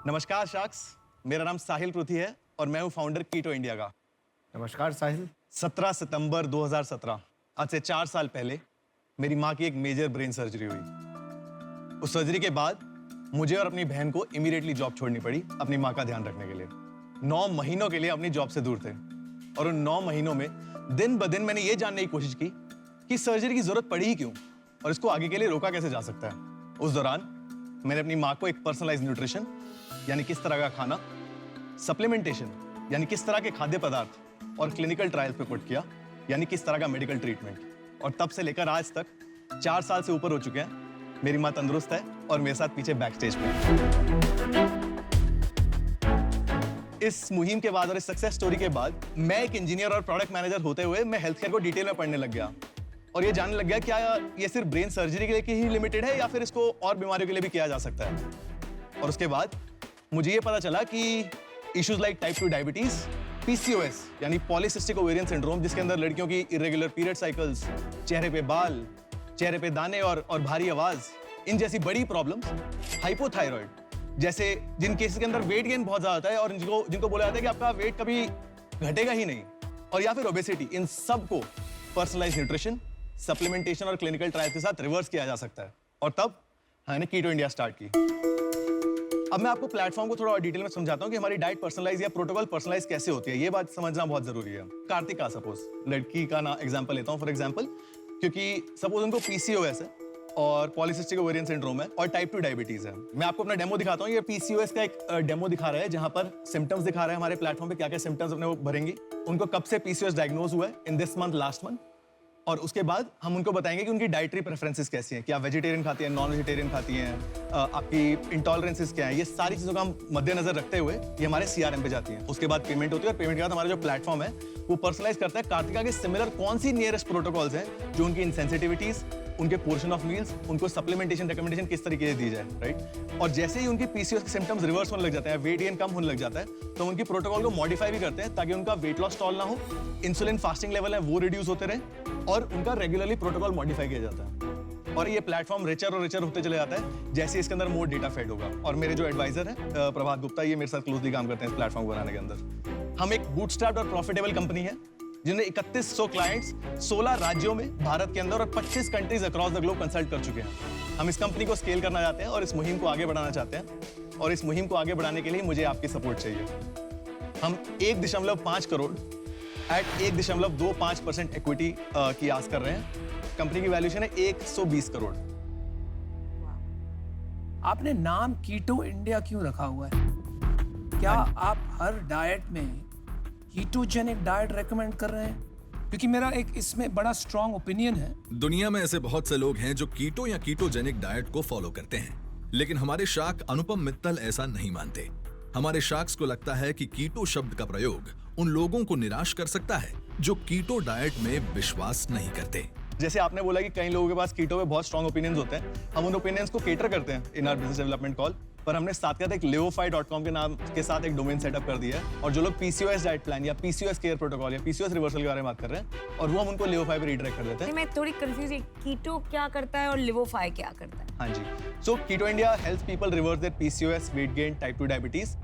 नमस्कार शाक्स, मेरा नाम साहिल पृथ्वी है और मैं हूं फाउंडर कीटो इंडिया का। नमस्कार साहिल। 17 सितंबर 2017, आज से 4 साल पहले मेरी माँ की एक मेजर ब्रेन सर्जरी हुई। उस सर्जरी के बाद मुझे और अपनी बहन को इमीडिएटली जॉब छोड़नी पड़ी अपनी माँ का ध्यान रखने के लिए। 9 महीनों के लिए अपनी जॉब से दूर थे और उन 9 महीनों में दिन ब दिन मैंने ये जानने की कोशिश की कि सर्जरी की जरूरत पड़ी ही क्यों और इसको आगे के लिए रोका कैसे जा सकता है। उस दौरान मैंने अपनी माँ को एक पर्सनलाइज्ड न्यूट्रिशन यानी किस तरह का खाना, सप्लीमेंटेशन यानी किस तरह के खाद्य पदार्थ और क्लिनिकल ट्रायल पे पुट किया यानी किस तरह का मेडिकल ट्रीटमेंट। और तब से लेकर आज तक 4 साल से ऊपर हो चुके हैं। मेरी माँ तंदुरुस्त है और मेरे साथ पीछे बैक स्टेज पे। इस मुहिम के बाद और इस सक्सेस स्टोरी के बाद मैं एक इंजीनियर और प्रोडक्ट मैनेजर होते हुए मैं हेल्थ केयर को डिटेल में पढ़ने लग गया और ये जानने लग गया क्या ये सिर्फ ब्रेन सर्जरी के लिए ही लिमिटेड है या फिर इसको और बीमारियों के लिए भी किया जा सकता है। और उसके बाद मुझे ये पता चला कि issues like type 2 diabetes, PCOS यानी पॉलीसिस्टिक ओवेरियन सिंड्रोम, जिसके अंदर लड़कियों की इरेगुलर पीरियड साइकिल्स, चेहरे पे बाल, चेहरे पे दाने और भारी आवाज, इन जैसी बड़ी प्रॉब्लम्स, हाइपोथायराइड जैसे जिन केसेस के अंदर वेट गेन बहुत ज्यादा होता है और जिनको बोला जाता है कि आपका वेट कभी घटेगा ही नहीं, और या फिर ओबेसिटी, इन सब को पर्सनलाइज्ड न्यूट्रिशन, सप्लीमेंटेशन और क्लिनिकल ट्रायल के साथ रिवर्स किया जा सकता है। और तब हमने कीटो इंडिया स्टार्ट की। अब मैं आपको प्लेटफॉर्म को थोड़ा और डिटेल में समझाता हूँ कि हमारी डाइट पर्सनलाइज या प्रोटोकॉल पर्सनलाइज कैसे होती है। ये बात समझना बहुत जरूरी है। कार्तिका, सपोज लड़की का ना एग्जांपल लेता हूँ फॉर एग्जांपल, क्योंकि सपोज उनको PCOS है और पॉलीसिस्टिक ओवेरियन सिंड्रोम है और टाइप 2 डायबिटीज है। मैं आपको अपना डेमो दिखाता हूँ। ये PCOS का एक डेमो दिखा रहा है जहां पर सिम्टम्स दिखा रहा है हमारे प्लेटफॉर्म पे क्या क्या सिम्टम्स अपने वो भरेंगी, उनको कब से PCOS डायग्नोज हुआ है, in this month, last month, और उसके बाद हम उनको बताएंगे कि उनकी डाइटरी प्रेफरेंसेस कैसी हैं, क्या वेजिटेरियन खाती हैं, नॉन वेजिटेरियन खाती हैं, आपकी इंटॉलरेंसेस क्या है। ये सारी चीजों का हम मद्देनजर रखते हुए ये हमारे CRM पे जाती हैं। उसके बाद पेमेंट होती है और पेमेंट के बाद हमारा जो प्लेटफॉर्म है वो पर्सनलाइज करता है कार्तिका के सिमिलर कौन सी नियरेस्ट प्रोटोकॉल्स हैं जो उनकी इनसेंसिटिविटीज, उनके पोर्शन ऑफ मील्स, उनको सप्लीमेंटेशन रिकमेंडेशन किस तरीके से दी जाए, राइट। और जैसे ही उनकी PCOS के सिम्टम्स रिवर्स होने लग जाते हैं, वेट गेन कम होने लग जाता है, तो उनकी प्रोटोकॉल को मॉडिफाई भी करते हैं ताकि उनका वेट लॉस स्टॉल ना हो, इंसुलिन फास्टिंग लेवल है वो रिड्यूस होते रहे और उनका रेगुलरली प्रोटोकॉल मॉडिफाई किया जाता है। और ये प्लेटफॉर्म रिचर और रिचर होते चले जाता है जैसे इसके अंदर मोर डेटा फेड होगा। और मेरे जो एडवाइजर है प्रभात गुप्ता, ये मेरे साथ क्लोजली काम करते हैं इस प्लेटफॉर्म को बनाने के अंदर। हम एक बूटस्ट्रैप्ड और प्रॉफिटेबल कंपनी है जिन्हें 3100 क्लाइंट्स 16 राज्यों में भारत के अंदर और 25 countries across the globe consult कर चुके हैं। हम इस कंपनी को स्केल करना चाहते हैं और इस मुहिम को आगे बढ़ाना चाहते हैं, और इस मुहिम को आगे बढ़ाने के लिए मुझे आपकी सपोर्ट चाहिए। हम 1.5 करोड़ एट 1.25% इक्विटी की आस कर रहे हैं। कंपनी की वैल्यूएशन है 120 करोड़। आपने नाम कीटो इंडिया क्यों रखा हुआ है? क्या आप हर डाइट में कीटोजेनिक डाइट रेकमेंड कर रहे हैं? क्योंकि मेरा एक इसमें बड़ा स्ट्रॉन्ग ओपिनियन है। दुनिया में ऐसे बहुत से लोग हैं जो कीटो या कीटोजेनिक डाइट को फॉलो करते हैं, लेकिन हमारे शाक अनुपम मित्तल ऐसा नहीं मानते। हमारे शाक्स को लगता है कि कीटो शब्द का प्रयोग उन लोगों को निराश कर सकता है जो कीटो डाइट में विश्वास नहीं करते। जैसे आपने बोला कि कई लोगों के पास कीटो में बहुत स्ट्रॉन्ग ओपिनियंस होते हैं, हम उन ओपिनियंस को केटर करते हैं in our business development call, पर हमने साथ के साथ एक leofy.com के नाम के साथ एक डोमेन सेटअप कर दिया है। और जो लोग PCOS डाइट प्लान या PCOS केयर प्रोटोकॉल या PCOS रिवर्सल के बारे में बात कर रहे हैं, और वो हम उनको leofy पे रीडायरेक्ट कर देते हैं। मैं थोड़ी कंफ्यूज, कीटो क्या करता है और लिवोफाई क्या करता है? हाँ जी, so keto India helps people reverse their PCOS, weight gain, type 2 diabetes,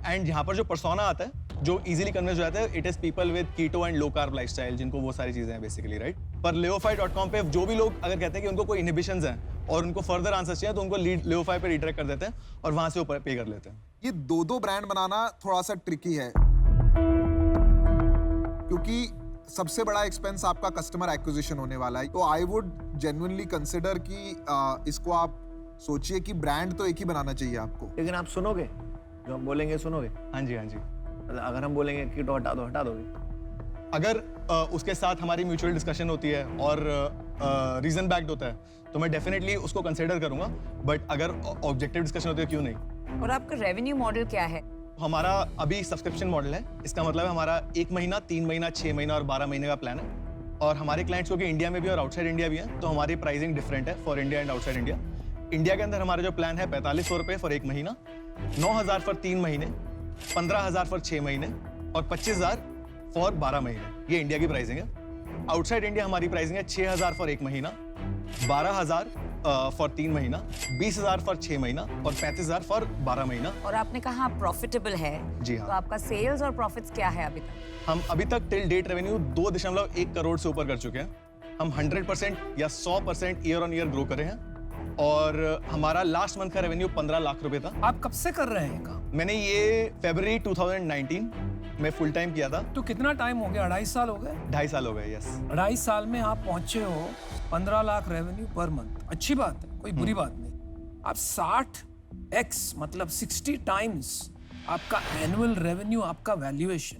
and यहाँ पर जो पर्सोना आता है जो इजीली कन्विंस हो जाता है, it is people with keto and low carb lifestyle, जिनको वो सारी चीजें हैं बेसिकली, राइट। पर leofy.com पे जो भी लोग अगर कहते हैं कि उनको कोई इनहिबिशंस हैं और उनको फर्दर आंसर्स चाहिए तो उनको leofy पे रीडायरेक्ट कर देते हैं और वहां से वो पे कर लेते हैं। ये दो ब्रांड बनाना थोड़ा सा ट्रिकी है क्योंकि सबसे बड़ा एक्सपेंस आपका कस्टमर एक्विजिशन होने वाला है। तो आई वुड जेन्युइनली कंसिडर कि इसको आप सोचिए कि ब्रांड तो एक ही बनाना चाहिए आपको। लेकिन आप सुनोगे जो हम बोलेंगे? सुनोगे? हाँ जी, हाँ जी। मतलब अगर हम बोलेंगे कीटो हटा दो, हटा दोगे? अगर उसके साथ हमारी म्यूचुअल डिस्कशन होती है और रीजन बैक्ड होता है तो मैं डेफिनेटली उसको कंसिडर करूंगा, बट अगर ऑब्जेक्टिव डिस्कशन होती है क्यों नहीं। और आपका रेवेन्यू मॉडल क्या है? हमारा अभी सब्सक्रिप्शन मॉडल है। इसका मतलब है हमारा 1 महीना, 3 महीना, 6 महीना और 12 महीने का प्लान है। और हमारे क्लाइंट्स क्योंकि इंडिया में भी और आउटसाइड इंडिया भी हैं, तो हमारी प्राइसिंग डिफरेंट है for India and outside India. India के अंदर हमारा जो प्लान है 4500 रुपये फॉर 1 महीना, 9000 फॉर 3 महीने, 15000 फॉर 6 महीने और 25000 फॉर 12 महीने। ये इंडिया की प्राइसिंग है। आउटसाइड इंडिया हमारी प्राइसिंग है 6000 फॉर 1 महीना, 12000 फॉर 3 महीना, 20,000 फॉर 6 महीना और 35,000 फॉर 12 महीना। और आपने कहा प्रॉफिटेबल है, जी हाँ। तो आपका सेल्स और प्रॉफिट्स क्या है अभी तक? हम अभी तक टिल डेट रेवेन्यू 2.1 करोड़ से ऊपर कर चुके हैं। हम 100% या 100% ईयर ऑन ईयर ग्रो करे हैं और हमारा लास्ट मंथ का रेवेन्यू 15 लाख रुपए था। आप कब से कर रहे हैं काम? मैंने ये फरवरी 2019 में फुल टाइम किया था। तो कितना टाइम हो गया? 2.5 साल हो गए? 2.5 साल हो गए, यस। 2.5 साल में आप पहुंचे हो 15 लाख रेवेन्यू पर मंथ। अच्छी बात है, कोई बुरी बात नहीं। आप 60x मतलब 60 टाइम्स आपका एनुअल रेवेन्यू, आपका वैल्यूएशन,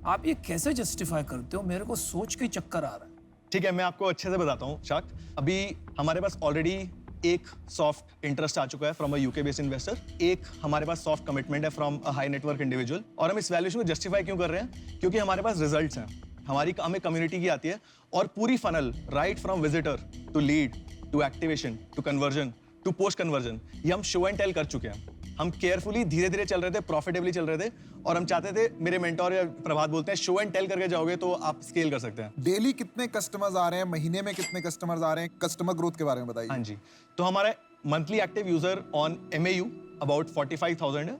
आप ये कैसे जस्टिफाई करते हो? मेरे को सोच के चक्कर आ रहा है। ठीक है, मैं आपको अच्छे से बताता हूँ शाक। अभी हमारे पास ऑलरेडी एक सॉफ्ट इंटरेस्ट आ चुका है from a UK based investor, एक हमारे पास सॉफ्ट कमिटमेंट है from a high network individual. और हम इस वैल्यूएशन को जस्टिफाई क्यों कर रहे हैं? क्योंकि हमारे पास रिजल्ट्स हैं, हमारी हमें कम्युनिटी की आती है और पूरी funnel right from visitor to lead to activation to conversion to post conversion, ये हम शो एंड टेल कर चुके हैं। हम केयरफुली धीरे धीरे चल रहे थे, प्रॉफिटेबली चल रहे थे और हम चाहते थे, मेरे मेंटोर या प्रभात बोलते हैं, शो एंड टेल करके जाओगे तो आप स्केल कर सकते हैं। डेली कितने कस्टमर्स आ रहे हैं, महीने में कितने कस्टमर्स आ रहे हैं? कस्टमर ग्रोथ के बारे में बताइए। हाँ जी, तो हमारा monthly active user on MAU about 45,000 है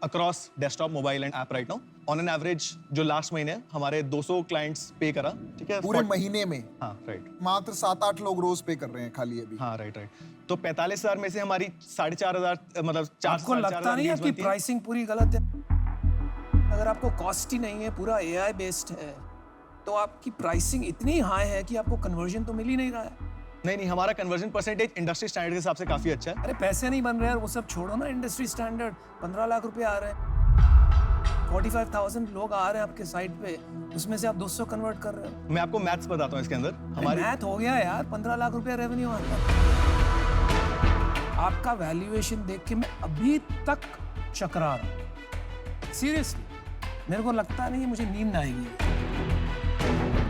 across desktop, mobile and app right now. On an average जो लास्ट महीने हमारे 200 क्लाइंट्स पे करा, ठीक है, पूरे महीने में हाँ राइट, मात्र 7-8 लोग रोज पे कर रहे हैं खाली अभी। हाँ राइट। तो 45,000 में से हमारी 4,500 मतलब 4 आपको लगता नहीं है कि प्राइसिंग पूरी गलत है? अगर आपको कॉस्ट ही नहीं है, पूरा AI बेस्ड है, तो आपकी प्राइसिंग इतनी हाई है कि आपको कन्वर्जन तो मिल ही नहीं रहा है। नहीं, हमारा कन्वर्जन परसेंटेज इंडस्ट्री स्टैंडर्ड के हिसाब से काफी अच्छा है। अरे पैसे नहीं बन रहे यार, वो सब छोड़ो ना। इंडस्ट्री स्टैंडर्ड 15 लाख रुपए आ रहे हैं, 45,000 लोग आ रहे हैं आपके साइट पे, उसमें से आप 200 कन्वर्ट कर रहे हो। मैं आपको मैथ्स बताता हूँ इसके अंदर। हमारी मैथ हो गया यार, 15 लाख रुपए रेवेन्यू आता है। आपका वैल्यूएशन देख के मैं अभी तक चकरा रहा हूँ, सीरियसली। मेरे को लगता नहीं है, मुझे नींद आएगी।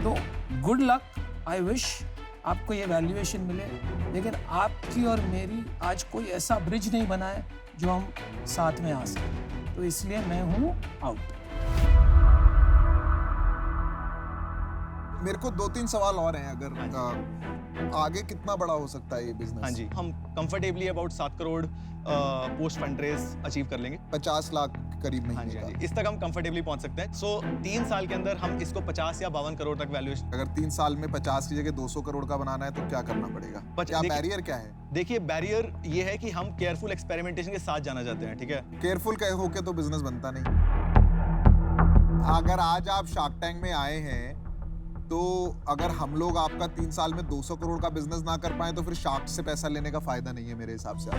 तो गुड लक, आई विश आपको ये वैल्यूएशन मिले, लेकिन आपकी और मेरी आज कोई ऐसा ब्रिज नहीं बना है जो हम साथ में आ सकें, तो इसलिए मैं हूँ आउट। मेरे को 2-3 सवाल और हैं। अगर आगे कितना बड़ा हो सकता है ये बिजनेस? हाँ जी, हम comfortably about 7 crore post fund raise achieve कर लेंगे। 50 लाख करीब हाँ महीने जी, हाँ का। जी, इस तक हम कंफर्टेबली पहुंच सकते हैं। सो 3 साल के अंदर हम इसको 50 या 52 करोड़ तक वैल्यूएशन। अगर 3 साल में 50 की जगह 200 करोड़ का बनाना है तो क्या करना पड़ेगा? क्या बैरियर क्या है? देखिए, बैरियर ये है कि हम केयरफुल एक्सपेरिमेंटेशन के साथ जाना चाहते हैं, ठीक है। केयरफुल होके तो बिजनेस बनता नहीं। अगर आज आप शार्क टैंक में आए हैं, तो अगर हम लोग आपका 3 साल में 200 करोड़ का बिजनेस ना कर पाए तो फिर शार्क से पैसा लेने का फायदा नहीं है मेरे हिसाब से।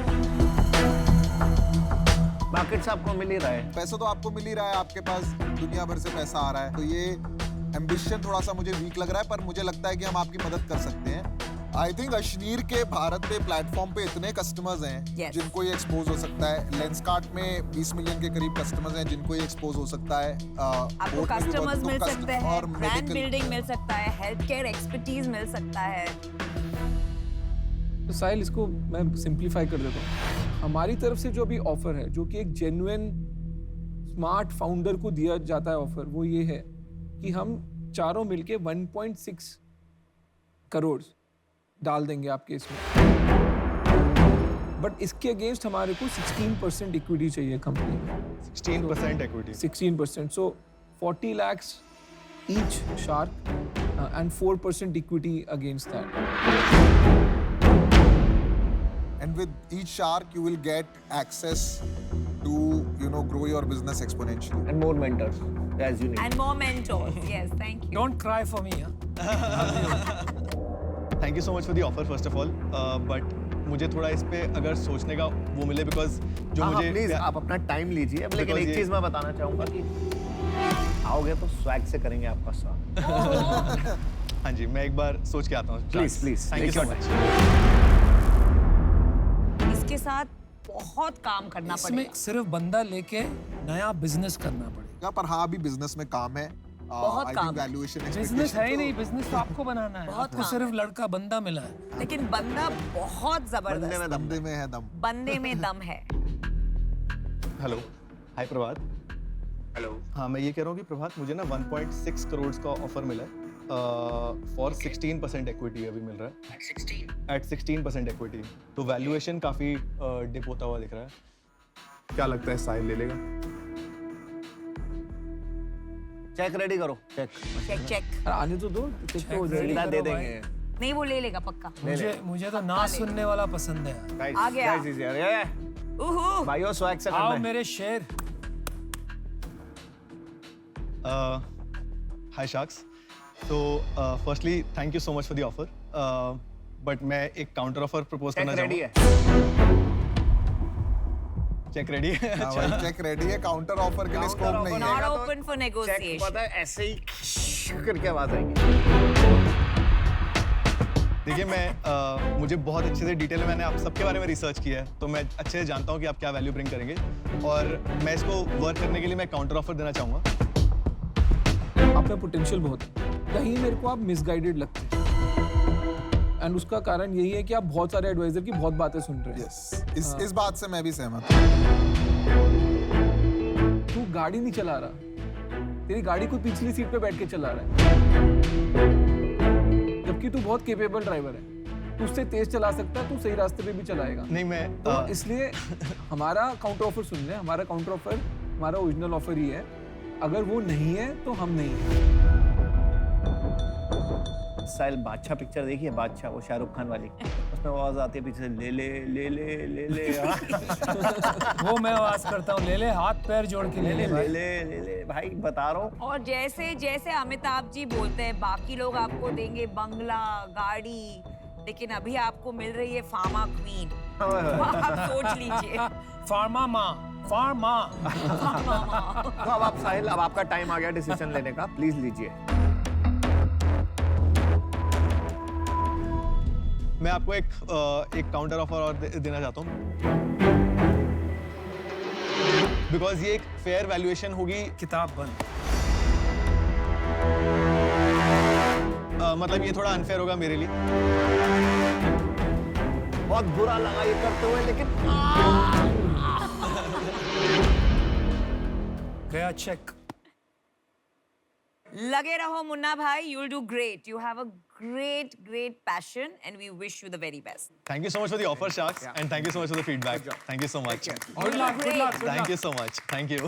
मार्केट से आपको मिल ही रहा है, पैसा तो आपको मिल ही रहा है, आपके पास दुनिया भर से पैसा आ रहा है, तो ये एम्बिशन थोड़ा सा मुझे वीक लग रहा है, पर मुझे लगता है कि हम आपकी मदद कर सकते हैं। आई थिंक अशनीर के भारत पे प्लेटफॉर्म पे इतने कस्टमर्स हैं Yes. जिनको ये एक्सपोज हो सकता है। लेंसकार्ट में 20 मिलियन के करीब कस्टमर्स हैं जिनको ये एक्सपोज हो सकता है। आपको बोट में भी बहुत- कस्टमर्स तो मिल कस्ट- सकते हैं, और ब्रांड medical- बिल्डिंग मिल सकता है, हेल्थ केयर एक्सपर्टीज मिल सकता है। तो साहिल, इसको मैं सिंप्लीफाई कर देता हूँ। हमारी तरफ से जो भी ऑफर है, जो कि एक जेन्युइन स्मार्ट फाउंडर को दिया जाता है ऑफर, वो ये है कि हम चारों मिलके 1.6 करोड़ डाल देंगे आपके इसमें, बट इसके अगेंस्ट हमारे को 16% इक्विटी चाहिए कंपनी में। 16% equity. 16%, so 40 lakhs each shark and 4% equity against that. And with each shark you will get access to grow your business exponentially. and more mentors as you need. And more mentors. Yes, thank you. Don't cry for me. Thank you so much for the offer first of all, but मुझे थोड़ा इस पे अगर सोचने का वो मिले, because जो हाँ, मुझे प्लीज आप अपना टाइम लीजिए। अब लेकिन Because एक ये- चीज मैं बताना चाहूंगा कि आओगे तो स्वैग से करेंगे आपका स्वागत। हाँ जी, मैं एक बार सोच के आता हूँ। Please, please, thank you take so your much. इसके साथ बहुत काम करना इसमें पड़ेगा। सिर्फ बंदा लेके नया बिजनेस करना पड़ेगा। पर हाँ, अभी बिजनेस में काम है। बहुत I काम think है। valuation बिजनेस expectation है ही तो- नहीं, बिजनेस तो आपको बनाना है। बहुत आपको काम सिर्फ लड़का बंदा मिला है। लेकिन बंदा बहुत बंदे जबरदस्त, में दम बंदे में है दम। बंदे में दम है। हेलो, हाय प्रभात। हेलो। हाँ, मैं ये कह रहा हूँ कि प्रभात, मुझे ना 1.6 करोड़ का ऑफर मिला है फॉर 16% इक्विटी अभी मिल रहा है एट 16% इक्विटी, तो वैल्यूएशन काफी डिप होता हुआ दिख रहा है। क्या लगता है साहिल ले लेगा? चेक रेडी करो, चेक चेक चेक। अरे आने तो दो, चेक तो हो ready जाएगा। सीधा दे करो भाई। देंगे। नहीं वो ले लेगा पक्का। मुझे तो ना सुनने वाला पसंद है। Guys, आ गया। guys, easy है। उहू। भाइयों स्वैग से करना आओ है। मेरे शेर। हाय शार्क्स, तो firstly thank you so much for the offer, but मैं एक काउंटर ऑफर प्रपोज चेक करना रेडी है। चाहूँगा। चेक रेडी है? हाँ भाई, चेक रेडी है, काउंटर ऑफर के लिए स्कोप नहीं Not है। open for check negotiation. पता है ऐसे ही करके आवाज आएगी। देखिए मुझे बहुत अच्छे से डिटेल में मैंने आप सबके बारे में रिसर्च किया है, तो मैं अच्छे से जानता हूँ कि आप क्या वैल्यू ब्रिंग करेंगे, और मैं इसको वर्क करने के लिए मैं काउंटर ऑफर देना चाहूँगा। आप में पोटेंशियल बहुत है, कहीं मेरे को आप मिसगाइडेड लगते हैं, एंड उसका कारण यही है कि आप बहुत सारे एडवाइजर की बहुत बातें सुन रहे हैं। यस, इस बात से मैं भी सहमत हूँ। तू गाड़ी नहीं चला रहा, तेरी गाड़ी को पिछली सीट पे बैठ के चला रहा है, जबकि तू बहुत केपेबल ड्राइवर है, तू उससे तेज चला सकता है, तू सही रास्ते पे भी चलाएगा। नहीं मैं तो इसलिए हमारा काउंटर ऑफर सुन ले, हमारा काउंटर ऑफर हमारा ओरिजिनल ऑफर ही है, अगर वो नहीं है तो हम नहीं है। साहिल बादशाह पिक्चर देखिए, बादशाह, वो शाहरुख खान वाली, उसमें आवाज आती है पीछे से, ले ले ले ले ले ले वो मैं आवाज करता हूँ, ले ले, हाथ पैर जोड़ के ले ले ले भाई। ले ले भाई, बता रहा हूँ। और जैसे जैसे अमिताभ जी बोलते हैं बाकी लोग आपको देंगे बंगला गाड़ी, लेकिन अभी आपको मिल रही है फार्मा क्वीन। आप सोच लीजिए। फार्मा माँ, फार्मा। तो अब आप साहिल, अब आपका टाइम आ गया डिसीजन लेने का, प्लीज लीजिए। मैं आपको एक काउंटर ऑफर और देना चाहता हूँ, बिकॉज ये एक फेयर वैल्यूएशन होगी। किताब बंद। मतलब ये थोड़ा अनफेयर होगा मेरे लिए। बहुत बुरा लगा ये करते हुए, लेकिन गया चेक। लगे रहो मुन्ना भाई, you'll do great. You have a great passion and we wish you the very best. Thank you so much for the offer, Sharks, and thank you so much for the feedback. Thank you so much. Good luck, good luck, good Thank luck. you so much. Thank you.